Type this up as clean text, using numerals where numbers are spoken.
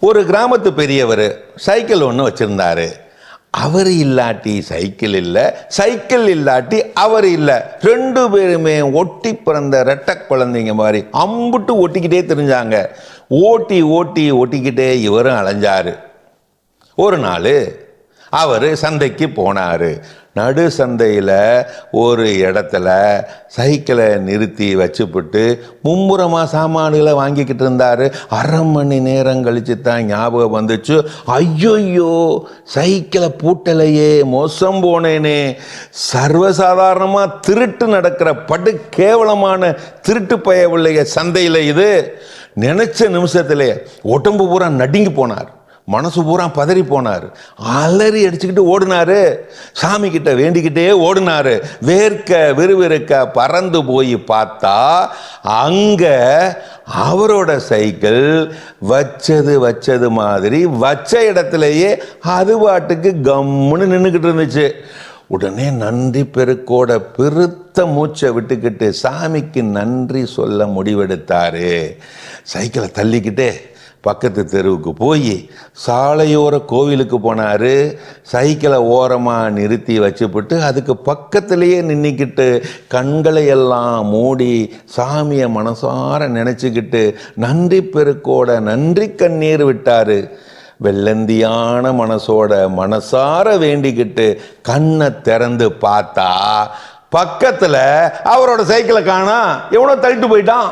ஒரு கிராமத்து பெரியவர் சைக்கிள் ஒன்று வச்சிருந்தாரு. அவர் இல்லாட்டி சைக்கிள் இல்லை, சைக்கிள் இல்லாட்டி அவர் இல்லை. ரெண்டு பேருமே ஒட்டி பிறந்த ரெட்டை குழந்தைங்க மாதிரி அம்புட்டு ஒட்டிக்கிட்டே தெரிஞ்சாங்க. ஓட்டிக்கிட்டே இவரும் அலைஞ்சாரு. ஒரு நாள் அவர் சந்தைக்கு போனார். நடு சந்தையில் ஒரு இடத்துல சைக்கிளை நிறுத்தி வச்சுப்புட்டு மும்முரமாக சாமான்களை வாங்கிக்கிட்டு இருந்தார். அரை மணி நேரம் கழிச்சு தான் ஞாபகம் வந்துச்சு, ஐயோயோ சைக்கிளை பூட்டலையே, மோசம் போனேனே. சர்வசாதாரணமாக திருட்டு நடக்கிற படு கேவலமான திருட்டு பயவில்லைய சந்தையில் இது. நினைச்ச நிமிஷத்திலே உடம்பு பூரா நடுங்கி போனார், மனசு பூரா பதறி போனார், அலறி அடிச்சுக்கிட்டு ஓடினாரு. சாமி கிட்ட வேண்டிக்கிட்டே ஓடினாரு. வேர்க்க விறுவிறுக்க பறந்து போய் பார்த்தா அங்க அவரோட சைக்கிள் வச்சது மாதிரி வச்ச இடத்துலயே அது பாட்டுக்கு கம்முன்னு நின்றுக்கிட்டு இருந்துச்சு. உடனே நன்றி பெருக்கோட பெருத்த மூச்சை விட்டுக்கிட்டு சாமிக்கு நன்றி சொல்ல முடிவெடுத்தாரு. சைக்கிளை தள்ளிக்கிட்டே பக்கத்து தெருவுக்கு போய் சாலையோர கோவிலுக்கு போனார். சைக்கிளை ஓரமாக நிறுத்தி வச்சுப்பிட்டு அதுக்கு பக்கத்திலேயே நின்றுக்கிட்டு கண்களை எல்லாம் மூடி சாமியை மனசார நினச்சிக்கிட்டு நன்றி பெருக்கோட நன்றி கண்ணீர் விட்டார். வெள்ளந்தியான மனசோட மனசார வேண்டிக்கிட்டு கண்ணை திறந்து பார்த்தா பக்கத்தில் அவரோட சைக்கிளை காணோம், எவனோ தள்ளிட்டு போயிட்டான்.